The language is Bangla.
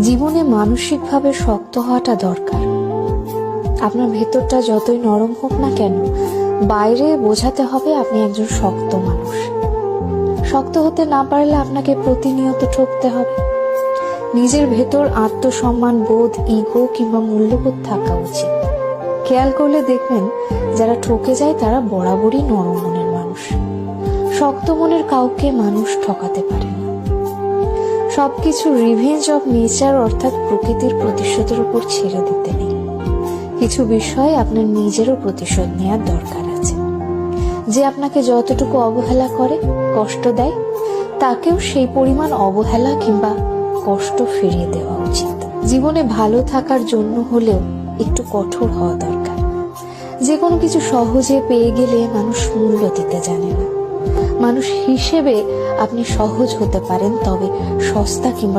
জীবনে মানসিকভাবে শক্ত হওয়াটা দরকার। আপনার ভেতরটা যতই নরম হোক না কেন, বাইরে বোঝাতে হবে আপনি একজন শক্ত মানুষ। শক্ত হতে না পারলে আপনাকে প্রতিনিয়ত ঠকতে হবে। নিজের ভেতর আত্মসম্মান বোধ, ইগো কিংবা মূল্যবোধ থাকা উচিত। খেয়াল করলে দেখবেন যারা ঠকে যায় তারা বরাবরই নরম মনের মানুষ। শক্ত মনের কাউকে মানুষ ঠকাতে পারে না। সবকিছু রিভেঞ্জ অফ নেচার অর্থাৎ প্রকৃতির প্রতিশোধের উপর ছেড়ে দিতে নেই। কিছু বিষয়ে আপনার নিজেরও প্রতিশোধ নেওয়ার দরকার আছে। যে আপনাকে যতটুকু অবহেলা করে, কষ্ট দেয়, তাকেও সেই পরিমাণ অবহেলা কিংবা কষ্ট ফিরিয়ে দেওয়া উচিত। জীবনে ভালো থাকার জন্য হলেও একটু কঠোর হওয়া দরকার। যে কোনো কিছু সহজে পেয়ে গেলে মানুষ মূল্য দিতে জানে না। মানুষ হিসেবে আপনি সহজ হতে পারেন, তবে সস্তা কিংবা